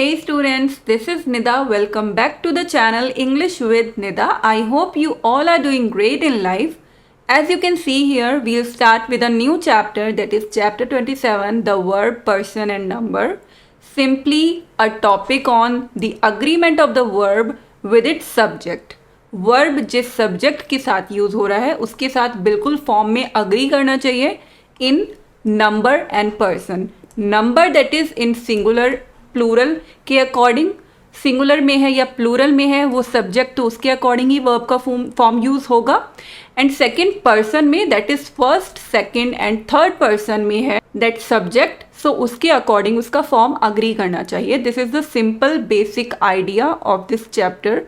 Hey students, this is Nida. Welcome back to the channel English with Nida. I hope you all are doing great in life. As you can see here, we'll start with a new chapter, that is chapter 27, the verb, person and number. Simply a topic on the agreement of the verb with its subject. Verb जिस subject के साथ use हो रहा है उसके साथ बिल्कुल form में अग्री करना चाहिए in number and person. Number that is in singular plural के अकॉर्डिंग, सिंगुलर में है या प्लूरल में है वो सब्जेक्ट, तो उसके अकॉर्डिंग ही वर्ब का फॉर्म यूज होगा. एंड सेकेंड पर्सन में that is first, second and third person में है दैट सब्जेक्ट, सो उसके अकॉर्डिंग उसका फॉर्म अग्री करना चाहिए. This is the simple basic idea of this chapter.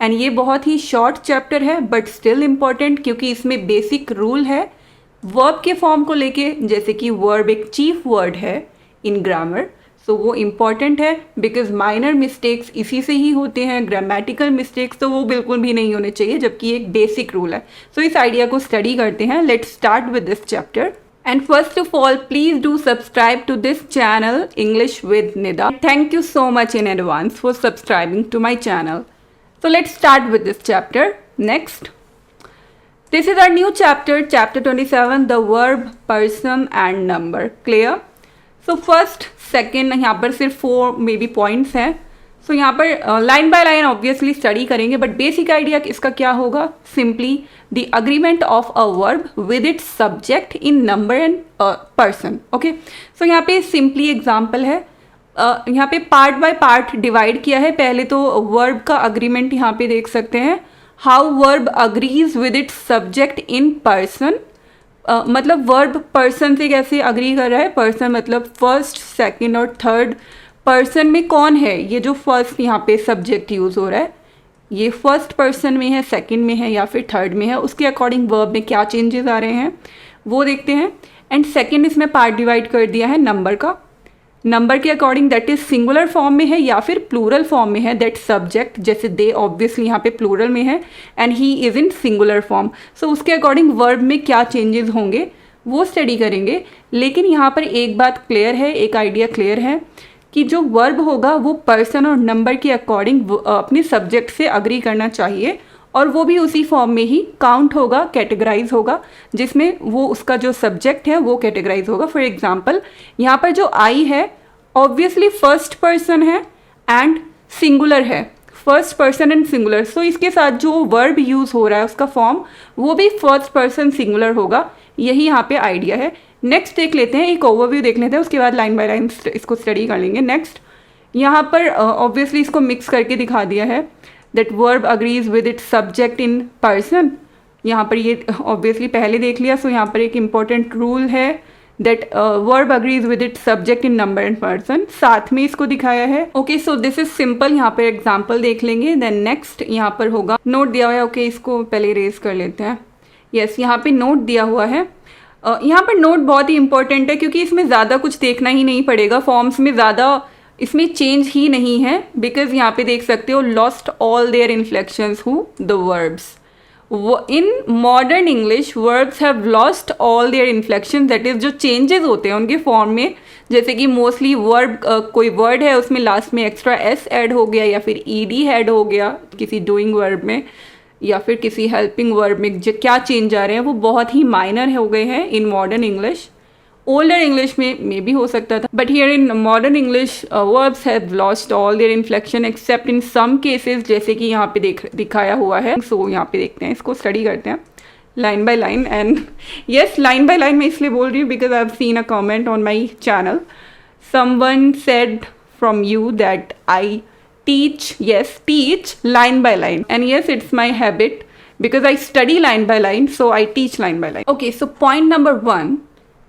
And ये बहुत ही शॉर्ट चैप्टर है बट स्टिल इम्पॉर्टेंट, क्योंकि इसमें बेसिक रूल है वर्ब के फॉर्म को लेके. जैसे कि वर्ब एक चीफ वर्ड है इन ग्रामर, सो वो इम्पॉर्टेंट है बिकॉज माइनर मिस्टेक्स इसी से ही होते हैं. ग्रामेटिकल मिस्टेक्स तो वो बिल्कुल भी नहीं होने चाहिए, जबकि एक बेसिक रूल है. सो इस आइडिया को स्टडी करते हैं. Let's start with this chapter. And first of all, please do subscribe to this channel English with Nida. Thank you so much in advance for subscribing to my channel. So let's start with this chapter. Next, this is our new chapter, chapter 27, the verb, person and number. Clear? So first, second, यहाँ पर सिर्फ 4 may be points हैं. So यहाँ पर line by line obviously study करेंगे, but basic idea इसका क्या होगा? Simply the agreement of a verb with its subject in number and person. Okay, so यहाँ पे सिंपली एग्जाम्पल है. यहाँ पे पार्ट बाय पार्ट डिवाइड किया है. पहले तो वर्ब का अग्रीमेंट यहाँ पे देख सकते हैं. How verb agrees with its subject in person. मतलब वर्ब पर्सन से कैसे अग्री कर रहा है? पर्सन मतलब फर्स्ट, सेकंड और थर्ड. पर्सन में कौन है? ये जो फर्स्ट यहाँ पे सब्जेक्ट यूज हो रहा है, ये फर्स्ट पर्सन में है, सेकंड में है या फिर थर्ड में है. उसके अकॉर्डिंग वर्ब में क्या चेंजेस आ रहे हैं वो देखते हैं. एंड सेकंड इसमें पार्ट डिवाइड कर दिया है नंबर का. नंबर के according that is singular form में है या फिर प्लूरल फॉर्म में है दैट सब्जेक्ट. जैसे दे ऑब्वियसली यहाँ पे प्लूरल में है and he is in singular form. So उसके अकॉर्डिंग वर्ब में क्या चेंजेस होंगे वो स्टडी करेंगे. लेकिन यहाँ पर एक बात क्लियर है, एक आइडिया क्लियर है कि जो वर्ब होगा वो पर्सन और नंबर के अकॉर्डिंग अपने सब्जेक्ट से अग्री करना चाहिए, और वो भी उसी फॉर्म में ही काउंट होगा, कैटेगराइज होगा, जिसमें वो उसका जो सब्जेक्ट है वो कैटेगराइज होगा. फॉर एग्जांपल यहाँ पर जो आई है ऑब्वियसली फर्स्ट पर्सन है एंड सिंगुलर है, फर्स्ट पर्सन एंड सिंगुलर. सो इसके साथ जो वर्ब यूज़ हो रहा है उसका फॉर्म वो भी फर्स्ट पर्सन सिंगुलर होगा. यही यहाँ पे आइडिया है. नेक्स्ट देख लेते हैं, एक ओवरव्यू देख लेते हैं, उसके बाद लाइन बाय लाइन इसको स्टडी कर लेंगे. नेक्स्ट यहाँ पर ऑब्वियसली इसको मिक्स करके दिखा दिया है that verb agrees with its subject in person. यहाँ पर ये ऑब्वियसली पहले देख लिया. सो यहाँ पर एक इम्पॉर्टेंट रूल है that verb agrees with its subject in number and person. साथ में इसको दिखाया है. Okay, so this is simple. यहाँ पर एग्जाम्पल देख लेंगे. देन नेक्स्ट यहाँ पर होगा नोट दिया हुआ है. ओके, इसको पहले रेज कर लेते हैं. यस, यहाँ पे नोट दिया हुआ है. यहाँ पर नोट बहुत ही इंपॉर्टेंट है क्योंकि इसमें ज़्यादा कुछ देखना ही नहीं पड़ेगा. फॉर्म्स में ज़्यादा इसमें चेंज ही नहीं है बिकॉज यहाँ पे देख सकते हो lost all their inflections to the verbs. In modern English verbs have lost all their inflection, that is जो चेंजेस होते हैं उनके फॉर्म में. जैसे कि मोस्टली वर्ब कोई वर्ड है उसमें लास्ट में एक्स्ट्रा एस ऐड हो गया या फिर ईडी ऐड हो गया किसी डूइंग वर्ब में या फिर किसी हेल्पिंग वर्ब में. जो क्या चेंज आ रहे हैं वो बहुत ही माइनर हो गए हैं in modern English. Older English में मे भी हो सकता था, but here in modern English verbs have lost all their inflection except in some cases, जैसे कि यहाँ पे दिखाया हुआ है. सो यहाँ पे देखते हैं, इसको स्टडी करते हैं line by line. And yes, line by line मैं इसलिए बोल रही हूँ because I have seen a comment on my channel. Someone said from you that I teach line by line, and yes, it's my habit because I study line by line, so I teach line by line. Okay, so point number 1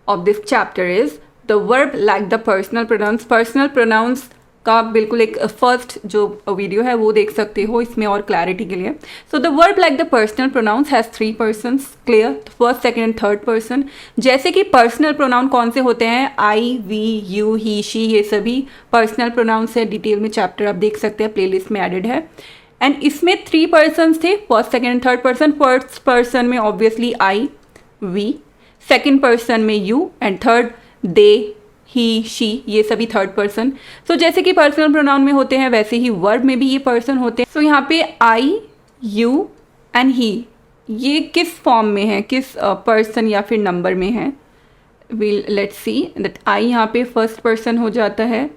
of this chapter is the verb like the personal pronouns. Personal pronouns का बिल्कुल एक first जो video है वो देख सकते हो इसमें और क्लैरिटी के लिए. So the verb like the personal pronouns has 3 persons. Clear? First, second and third person. जैसे कि पर्सनल प्रोनाउन कौन से होते हैं? आई, वी, यू, ही, शी, ये सभी पर्सनल प्रोनाउंस है. डिटेल में चैप्टर आप देख सकते हैं, प्लेलिस्ट में एडेड है. एंड इसमें 3 पर्सन्स थे, first, second and third person. First person में obviously I, we, second person में you and third they, he, she, ये सभी थर्ड पर्सन। सो जैसे कि पर्सनल प्रोनाउन में होते हैं वैसे ही वर्ब में भी ये पर्सन होते हैं। सो यहाँ पे आई, यू एंड ही, ये किस फॉर्म में है, किस पर्सन या फिर नंबर में है? लेट्स सी दैट आई यहाँ पे फर्स्ट पर्सन हो जाता है,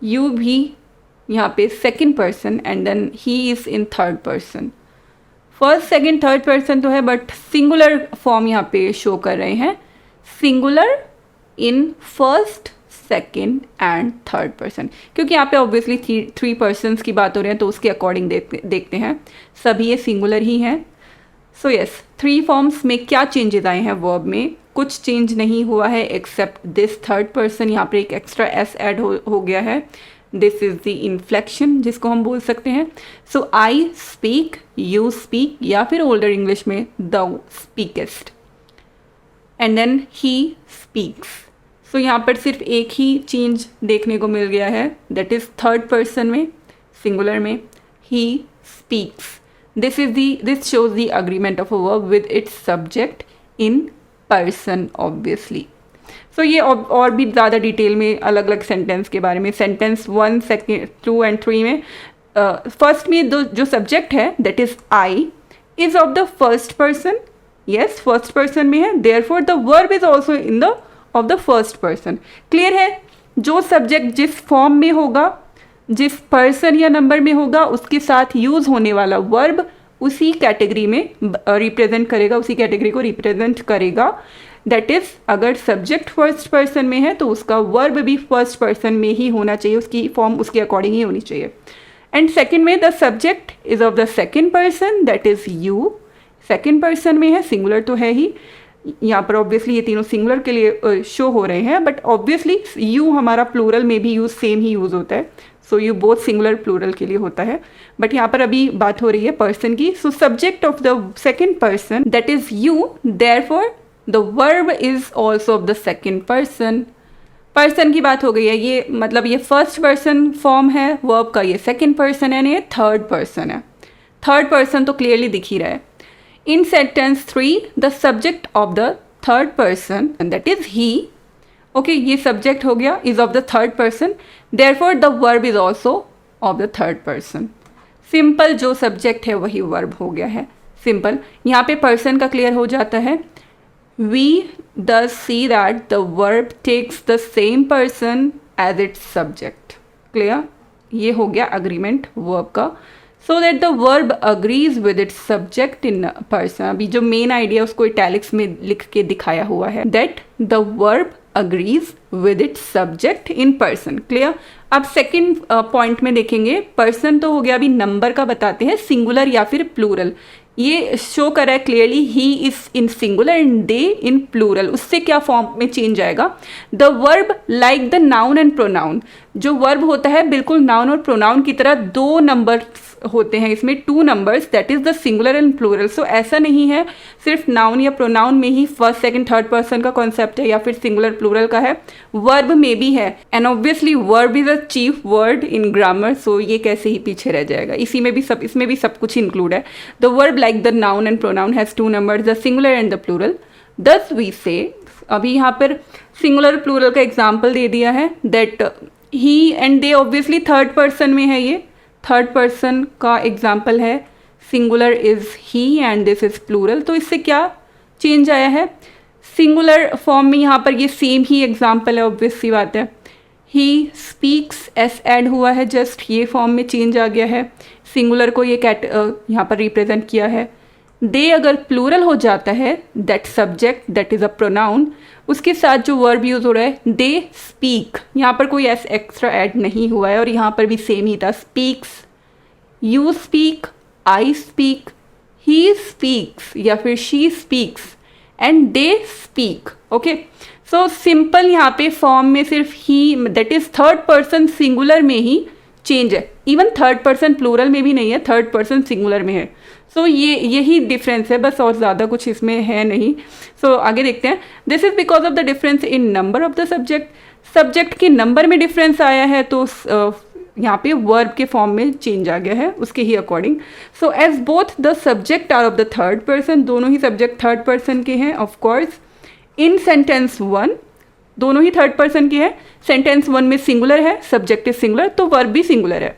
यू भी यहाँ पे second person and then he is in third person. First second third person तो है बट सिंगुलर फॉर्म यहाँ पे शो कर रहे हैं, singular in first second and third person, क्योंकि यहाँ पे ऑब्वियसली थ्री पर्सन्स की बात हो रही है तो उसके अकॉर्डिंग देखते हैं, सभी ये सिंगुलर ही हैं। सो यस, थ्री फॉर्म्स में क्या चेंजेस आए हैं वर्ब में? कुछ चेंज नहीं हुआ है एक्सेप्ट दिस थर्ड पर्सन, यहाँ पे एक एक्स्ट्रा एस ऐड हो गया है, दिस इज द इन्फ्लेक्शन जिसको हम बोल सकते हैं। So I speak, you speak, या फिर ओल्डर इंग्लिश में thou speakest, and then he speaks. So यहाँ पर सिर्फ एक ही चेंज देखने को मिल गया है, दैट इज थर्ड पर्सन में, सिंगुलर में, he speaks. This shows the agreement of a verb with its subject in person obviously. So ये और भी ज़्यादा डिटेल में अलग अलग सेंटेंस के बारे में, सेंटेंस 1, 2 एंड 3 में फर्स्ट में जो सब्जेक्ट है that is I is of the first person, yes first person में है, therefore the verb is also in the of the first person. Clear है? जो सब्जेक्ट जिस फॉर्म में होगा, जिस पर्सन या नंबर में होगा, उसके साथ यूज़ होने वाला वर्ब उसी कैटेगरी में रिप्रेजेंट करेगा, उसी कैटेगरी को रिप्रेजेंट करेगा। दैट इज़ अगर सब्जेक्ट फर्स्ट पर्सन में है तो उसका वर्ब भी फर्स्ट पर्सन में ही होना चाहिए, उसकी फॉर्म उसके अकॉर्डिंग ही होनी चाहिए। एंड सेकेंड में the subject is of the second person, that is you, second person में है, सिंगुलर तो है ही, यहाँ पर ऑब्वियसली ये तीनों सिंगुलर के लिए शो हो रहे हैं, बट ऑब्वियसली यू हमारा प्लूरल में भी सेम ही यूज़ होता है, so you both singular plural के लिए होता है, बट यहाँ पर अभी बात हो रही है पर्सन की। So subject of the second person that is you, therefore the verb is also of the second person. Person की बात हो गई है, ये मतलब ये फर्स्ट पर्सन फॉर्म है वर्ब का, ये सेकेंड पर्सन है, ये थर्ड पर्सन है। थर्ड पर्सन तो क्लियरली दिख ही रहा है। In sentence 3, the subject of the third person, and that is he. Okay, ये subject हो गया, is of the third person. Therefore, the verb is also of the third person. Simple जो subject है वही verb हो गया है. Simple. यहाँ पे person का clear हो जाता है. We thus see that the verb takes the same person as its subject. Clear? ये हो गया agreement verb का. So that the verb agrees with its subject in person. अभी जो मेन आइडिया उसको इटैलिक्स में लिख के दिखाया हुआ है, that the verb agrees with its subject in person. Clear? अब सेकेंड पॉइंट में देखेंगे, पर्सन तो हो गया, अभी नंबर का बताते हैं, सिंगुलर या फिर प्लूरल। ये शो कर रहा है clearly he is in singular and they in plural. उससे क्या फॉर्म में चेंज आएगा? The verb like the noun and pronoun. जो वर्ब होता है बिल्कुल नाउन और प्रोनाउन की तरह, दो नंबर होते हैं इसमें, 2 numbers, that is the singular and plural. So ऐसा नहीं है सिर्फ नाउन या प्रोनाउन में ही फर्स्ट सेकंड थर्ड पर्सन का कॉन्सेप्ट है या फिर सिंगुलर प्लूरल का है, वर्ब में भी है। And obviously verb is a chief word in grammar, so ये कैसे ही पीछे रह जाएगा। इसमें भी सब कुछ इंक्लूड है। The verb like the noun and pronoun has 2 numbers, the singular and the plural. Thus we say, अभी यहाँ पर सिंगुलर प्लूरल का एग्जाम्पल दे दिया है, that he and they obviously third person में है, ये थर्ड पर्सन का एग्जाम्पल है, singular is he and this is plural. तो इससे क्या चेंज आया है? सिंगुलर फॉर्म में यहाँ पर ये सेम ही एग्जाम्पल है, ऑब्वियस सी बात है। ही स्पीक्स, एस ऐड हुआ है जस्ट, ये फॉर्म में चेंज आ गया है। सिंगुलर को ये यहाँ पर रिप्रेजेंट किया है। दे अगर प्लूरल हो जाता है, that subject that is a pronoun, उसके साथ जो वर्ब यूज़ हो रहा है दे स्पीक, यहाँ पर कोई एस एक्स्ट्रा ऐड नहीं हुआ है और यहाँ पर भी सेम ही था। Speaks, you speak, I speak, he speaks या फिर she speaks and they speak. Okay, so simple यहाँ पे फॉर्म में सिर्फ ही that is third person singular में ही चेंज है, इवन थर्ड पर्सन प्लूरल में भी नहीं है, थर्ड पर्सन सिंगुलर में है। सो यही डिफरेंस है बस, और ज़्यादा कुछ इसमें है नहीं। सो आगे देखते हैं। This is because of the difference in number of the subject. Subject के नंबर में डिफरेंस आया है तो यहाँ पे वर्ब के फॉर्म में चेंज आ गया है उसके ही according. So as both the subject are of the third person, दोनों ही सब्जेक्ट थर्ड पर्सन के हैं ऑफ कोर्स। इन सेंटेंस 1 दोनों ही थर्ड पर्सन की है। सेंटेंस 1 में सिंगुलर है, सब्जेक्ट इज सिंगुलर, तो वर्ब भी सिंगुलर है।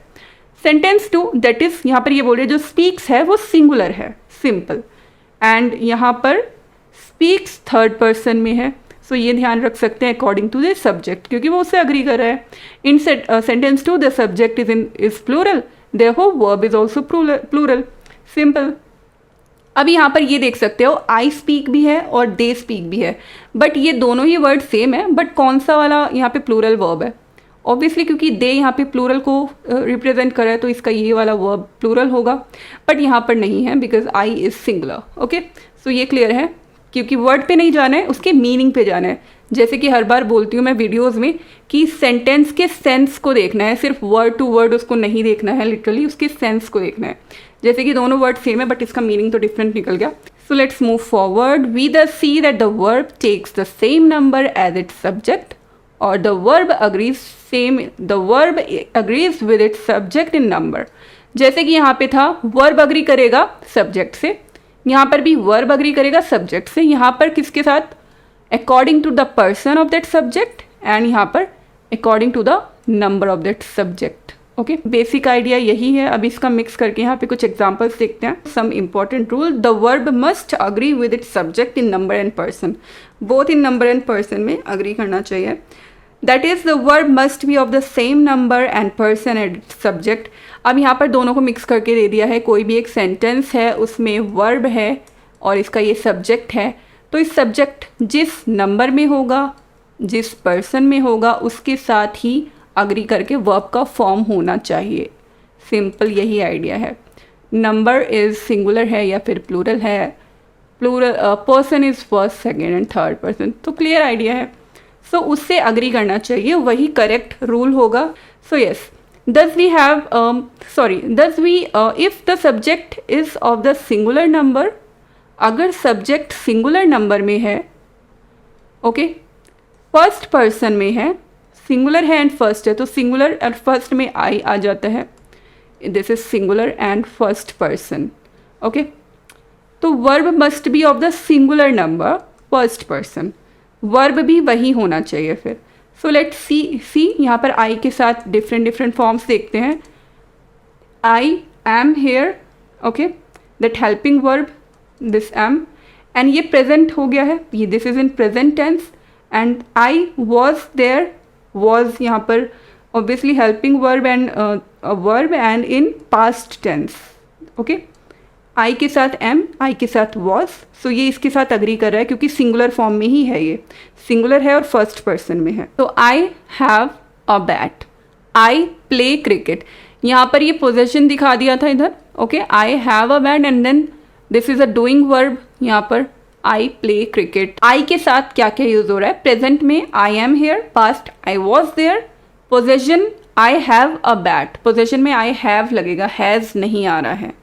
सेंटेंस 2 दैट इज यहाँ पर ये बोल रहे जो स्पीक्स है वो सिंगुलर है, सिंपल, एंड यहाँ पर स्पीक्स थर्ड पर्सन में है। सो ये ध्यान रख सकते हैं अकॉर्डिंग टू द सब्जेक्ट, क्योंकि वो उससे अग्री कर रहा है। In sentence 2 the subject is plural, therefore verb is also plural, simple. अब यहाँ पर ये देख सकते हो आई स्पीक भी है और दे स्पीक भी है, बट ये दोनों ही वर्ड सेम है, बट कौन सा वाला यहाँ पे प्लूरल वर्ब है? ऑब्वियसली क्योंकि दे यहाँ पे प्लूरल को रिप्रेजेंट कर रहा है तो इसका ये वाला वर्ब प्लूरल होगा, बट यहाँ पर नहीं है because I is singular. Okay, so ये क्लियर है, क्योंकि वर्ड पे नहीं जाना है, उसके मीनिंग पे जाना है। जैसे कि हर बार बोलती हूँ मैं वीडियोज़ में कि सेंटेंस के सेंस को देखना है, सिर्फ वर्ड टू वर्ड उसको नहीं देखना है, लिटरली उसके सेंस को देखना है। जैसे कि दोनों वर्ड सेम है बट इसका मीनिंग तो डिफरेंट निकल गया। So let's move forward. We the see that the verb takes the same number as its subject और the verb agrees with its subject in number. जैसे कि यहाँ पे था वर्ब अग्री करेगा सब्जेक्ट से, यहाँ पर भी वर्ब अग्री करेगा सब्जेक्ट से। यहाँ पर किसके साथ? According to the person of that subject, and यहाँ पर according to the number of that subject. Okay, basic idea यही है। अब इसका मिक्स करके यहाँ पे कुछ एग्जांपल्स देखते हैं। Some important rule, the verb must agree with its subject in number and person, both in number and person में अग्री करना चाहिए। That is the verb must be of the same number and person and subject. अब यहाँ पर दोनों को mix करके दे दिया है। कोई भी एक सेंटेंस है उसमें वर्ब है और इसका ये सब्जेक्ट है, तो इस सब्जेक्ट जिस नंबर में होगा, जिस पर्सन में होगा, उसके साथ ही अग्री करके वर्ब का फॉर्म होना चाहिए। सिंपल यही आइडिया है। नंबर इज सिंगुलर है या फिर प्लूरल है, plural person is first, second and third person, तो क्लियर आइडिया है। सो उससे अग्री करना चाहिए, वही करेक्ट रूल होगा। So yes, does we if the subject is of the singular number, अगर सब्जेक्ट सिंगुलर नंबर में है, ओके, फर्स्ट पर्सन में है, सिंगुलर है एंड फर्स्ट है, तो सिंगुलर और फर्स्ट में आई आ जाता है। This is singular and first person. Okay, तो verb must be of the singular number first person, verb भी वही होना चाहिए फिर। सो लेट्स सी यहाँ पर आई के साथ डिफरेंट फॉर्म्स देखते हैं। I am here, okay, that helping verb, this am, and ये प्रेजेंट हो गया है, ये this is in present tense, and I was there, was यहाँ पर obviously helping verb and in past tense. Okay, I के साथ एम, आई के साथ वॉज, सो ये इसके साथ अग्री कर रहा है क्योंकि सिंगुलर फॉर्म में ही है, ये सिंगुलर है और फर्स्ट पर्सन में है। तो I have a bat, I play cricket, यहाँ पर ये पोजेशन दिखा दिया था इधर। Okay, I have a bat and then this is a doing verb, यहाँ पर आई प्ले क्रिकेट। आई के साथ क्या क्या यूज हो रहा है? प्रेजेंट में I am here, past I was there, possession I have a bat, possession में आई हैव लगेगा, हैज नहीं आ रहा है।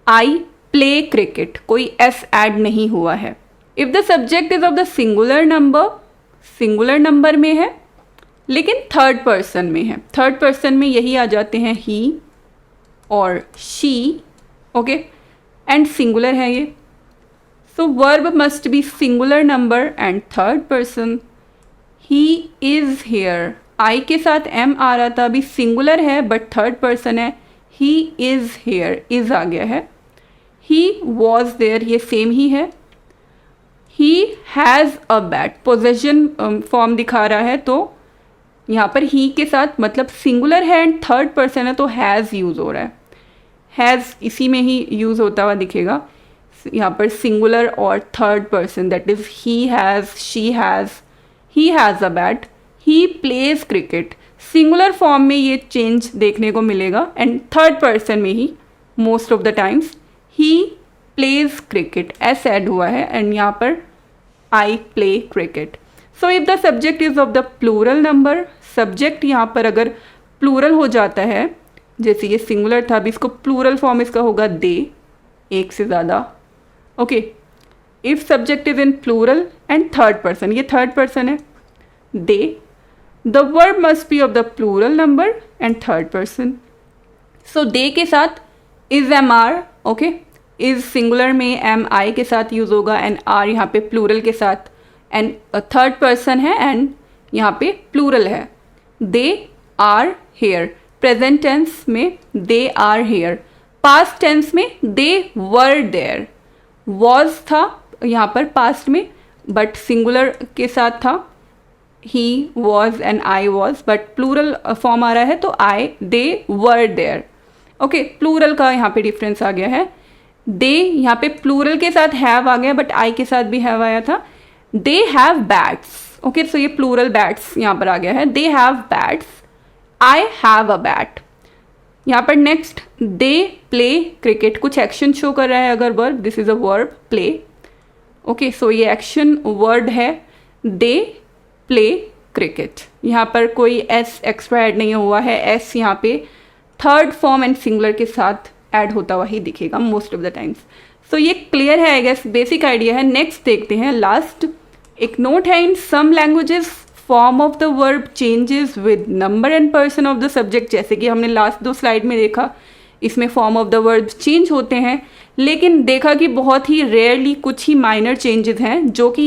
आई प्ले क्रिकेट, कोई एस ऐड नहीं हुआ है। If the subject is of the singular number, singular number में है लेकिन थर्ड पर्सन में है, थर्ड पर्सन में यही आ जाते हैं ही और शी, ओके, एंड सिंगुलर है ये। So verb must be singular number and third person. He is here, I के साथ एम आ रहा था, अभी सिंगुलर है बट थर्ड पर्सन है, ही इज हेयर, इज आ गया है। ही वॉज देयर, ये सेम ही है। He has a bat, possession form दिखा रहा है, तो यहाँ पर ही के साथ मतलब सिंगुलर है एंड थर्ड पर्सन है तो हैज़ यूज़ हो रहा है, हैज़ इसी में ही यूज़ होता हुआ दिखेगा। यहाँ पर सिंगुलर और third person, that is he has, she has, he has a bat, he plays cricket. Singular form में ये चेंज देखने को मिलेगा एंड थर्ड पर्सन में ही most of the times he plays cricket, s add हुआ है एंड यहाँ पर I play cricket. So if the subject is of the plural number, subject यहाँ पर अगर प्लूरल हो जाता है, जैसे ये सिंगुलर था, अभी इसको प्लूरल फॉर्म इसका होगा दे, एक से ज़्यादा। Okay, if subject is in plural and third person, ये थर्ड पर्सन है, they, the verb must be of the plural number and third person. So they के साथ is am are, okay, is singular में am I के साथ use होगा and are यहाँ पे प्लूरल के साथ, एंड थर्ड पर्सन है एंड यहाँ पे प्लूरल है। They are here, present tense में they are here, past tense में दे वर देयर। वॉज था यहाँ पर पास्ट में बट सिंगुलर के साथ था, he was and I was, but plural form आ रहा है तो I they were there. Okay, plural का यहाँ पे डिफरेंस आ गया है। दे यहाँ पे प्लूरल के साथ हैव आ गया बट आई के साथ भी हैव आया था। They have bats, okay, so ये प्लूरल बैट्स यहाँ पर आ गया है। They have bats, I have a bat. यहाँ पर नेक्स्ट दे प्ले क्रिकेट, कुछ एक्शन शो कर रहा है अगर verb, this is a verb play. Okay, so ये एक्शन वर्ड है। दे प्ले क्रिकेट, यहाँ पर कोई एस एक्स्ट्रा ऐड नहीं हुआ है। एस यहाँ पे थर्ड फॉर्म एंड सिंगुलर के साथ ऐड होता हुआ ही दिखेगा most of the times. So ये क्लियर है आई गेस, बेसिक आइडिया है। नेक्स्ट देखते हैं लास्ट एक नोट है। In some languages form of the verb changes with number and person of the subject, जैसे कि हमने लास्ट 2 स्लाइड में देखा, इसमें form of the verb change होते हैं, लेकिन देखा कि बहुत ही रेयरली कुछ ही माइनर चेंजेस हैं, जो कि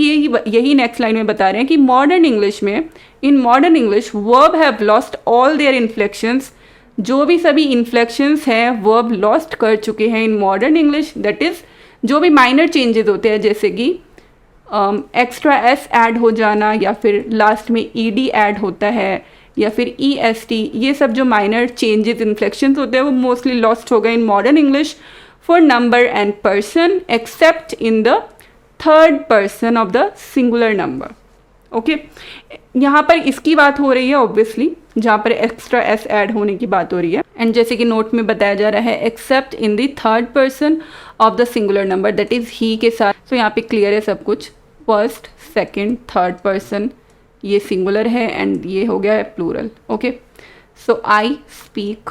यही नेक्स्ट लाइन में बता रहे हैं कि मॉडर्न इंग्लिश में, in modern English verb have lost all their inflections, जो भी सभी इन्फ्लेक्शंस हैं वर्ब लॉस्ट कर चुके हैं in modern English. That is जो भी माइनर चेंजेस होते हैं, जैसे कि एक्स्ट्रा एस ऐड हो जाना, या फिर लास्ट में ईडी ऐड होता है, या फिर EST, ये सब जो माइनर चेंजेस इन्फ्लेक्शंस होते हैं वो मोस्टली लॉस्ट हो गए इन modern English for number and person accept in the third person of the singular number. Okay, यहाँ पर इसकी बात हो रही है ऑब्वियसली, जहाँ पर एक्स्ट्रा एस ऐड होने की बात हो रही है। एंड जैसे कि नोट में बताया जा रहा है except in the third person of the singular number, that is he के साथ। तो यहाँ पे क्लियर है सब कुछ, फर्स्ट सेकेंड थर्ड पर्सन, ये सिंगुलर है एंड ये हो गया है plural. Okay, so I speak,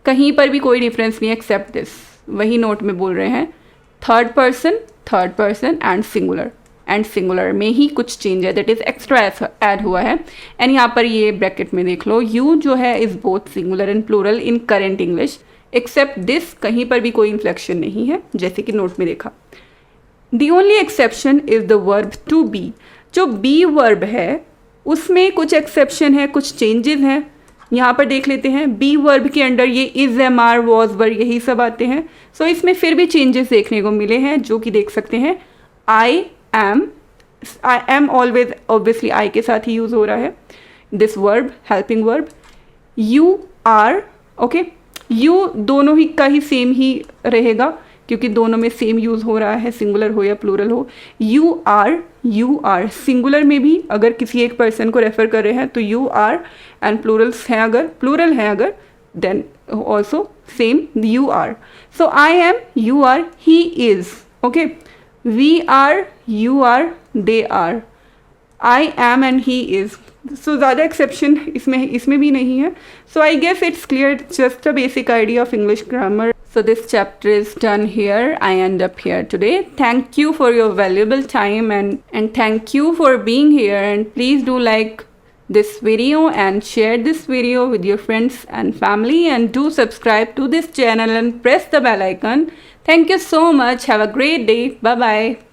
कहीं पर भी कोई डिफरेंस नहीं है एक्सेप्ट दिस, वही नोट में बोल रहे हैं थर्ड पर्सन एंड सिंगुलर में ही कुछ चेंज है, दैट इज एक्स्ट्रा ऐड हुआ है। एंड यहाँ पर ये ब्रैकेट में देख लो, यू जो है is both singular and plural in current English except this, कहीं पर भी कोई इन्फ्लेक्शन नहीं है जैसे कि नोट में देखा। The only exception is the verb to be, जो बी वर्ब है उसमें कुछ एक्सेप्शन है, कुछ चेंजेस हैं। यहाँ पर देख लेते हैं, बी वर्ब के अंडर ये इज, एम, आर, वॉज, वर, यही सब आते हैं। सो इसमें फिर भी चेंजेस देखने को मिले हैं, जो कि देख सकते हैं। I am always obviously I के साथ ही यूज हो रहा है, this verb helping verb. You are, okay, you दोनों ही का ही सेम ही रहेगा क्योंकि दोनों में सेम यूज हो रहा है, सिंगुलर हो या प्लूरल हो। यू आर सिंगुलर में भी अगर किसी एक पर्सन को रेफर कर रहे हैं तो यू आर, एंड प्लूरल हैं अगर then also same you are. So I am, you are, he is, okay, we are, you are, they are, I am and he is. So ज़्यादा exception इसमें भी नहीं है। So I guess it's clear, just a basic idea of English grammar. So this chapter is done here. I end up here today. Thank you for your valuable time and thank you for being here, and please do like this video and share this video with your friends and family, and do subscribe to this channel and press the bell icon. Thank you so much. Have a great day. Bye bye.